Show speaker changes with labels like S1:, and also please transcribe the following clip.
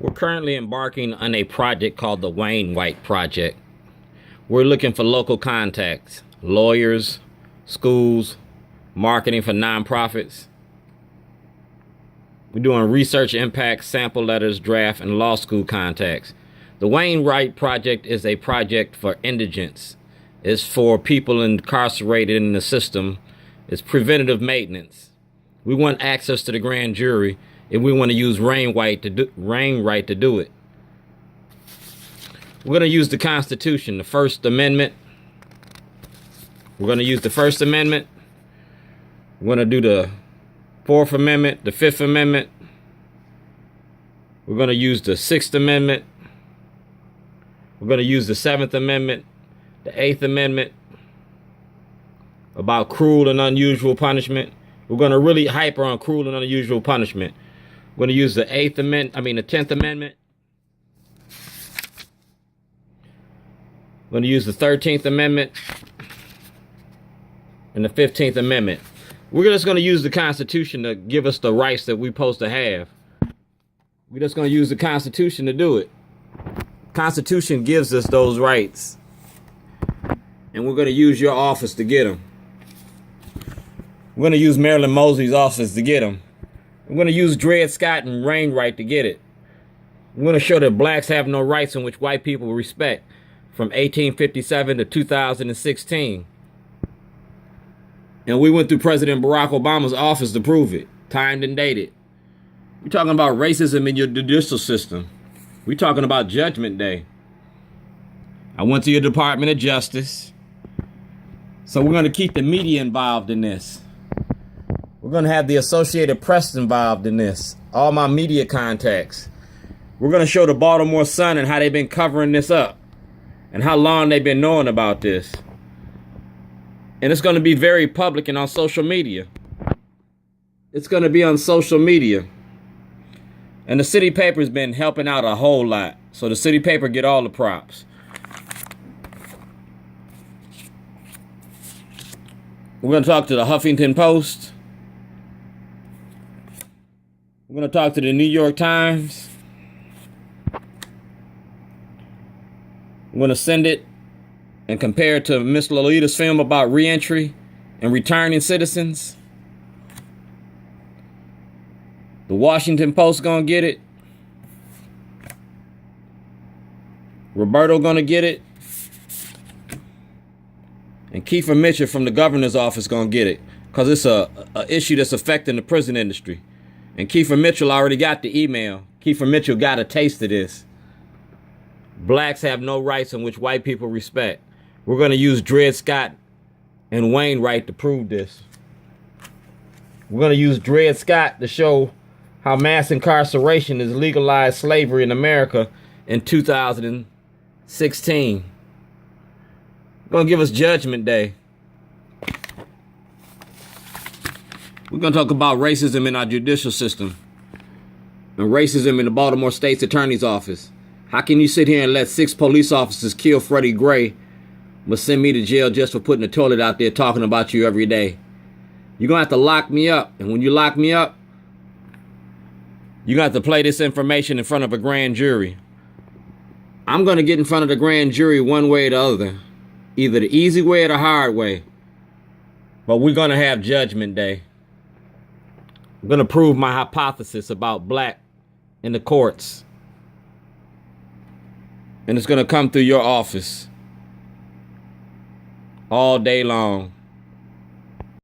S1: We're currently embarking on a project called the Wainwright Project. We're looking for local contacts, lawyers, schools, marketing for nonprofits. We're doing research impact, sample letters, draft, and law school contacts. The Wainwright Project is a project for indigents. It's for people incarcerated in the system. It's preventative maintenance. We want access to the grand jury, and we want to use Wainwright to do it. We're going to use the Constitution, the First Amendment. We're going to use the First Amendment. We're going to do the Fourth Amendment, the Fifth Amendment. We're going to use the Sixth Amendment. We're going to use the Seventh Amendment, the Eighth Amendment, about cruel and unusual punishment. We're going to really hyper on cruel and unusual punishment. We're going to use the the 10th Amendment. We're going to use the 13th Amendment and the 15th Amendment. We're just going to use the Constitution to give us the rights that we're supposed to have. We're just going to use the Constitution to do it. Constitution gives us those rights. And we're going to use your office to get them. We're going to use Marilyn Mosley's office to get them. We're going to use Dred Scott and Wainwright to get it. We're going to show that blacks have no rights in which white people respect from 1857 to 2016. And we went through President Barack Obama's office to prove it, timed and dated. We're talking about racism in your judicial system. We're talking about Judgment Day. I went to your Department of Justice. So we're going to keep the media involved in this. We're going to have the Associated Press involved in this. All my media contacts. We're going to show the Baltimore Sun and how they've been covering this up. And how long they've been knowing about this. And it's going to be very public and on social media. It's going to be on social media. And the city paper's been helping out a whole lot. So the city paper get all the props. We're going to talk to the Huffington Post. We're going to talk to the New York Times. We're going to send it and compare it to Miss Lolita's film about reentry and returning citizens. The Washington Post going to get it. Roberto going to get it. And Kiefer Mitchell from the governor's office going to get it. Because it's a issue that's affecting the prison industry. And Kiefer Mitchell already got the email. Kiefer Mitchell got a taste of this. Blacks have no rights in which white people respect. We're going to use Dred Scott and Wainwright to prove this. We're going to use Dred Scott to show how mass incarceration is legalized slavery in America in 2016. Going to give us Judgment Day. We're going to talk about racism in our judicial system and racism in the Baltimore State's Attorney's Office. How can you sit here and let 6 police officers kill Freddie Gray but send me to jail just for putting a toilet out there talking about you every day? You're going to have to lock me up. And when you lock me up, you're going to have to play this information in front of a grand jury. I'm going to get in front of the grand jury one way or the other. Either the easy way or the hard way. But we're going to have Judgment Day. I'm going to prove my hypothesis about black in the courts. And it's going to come through your office all day long.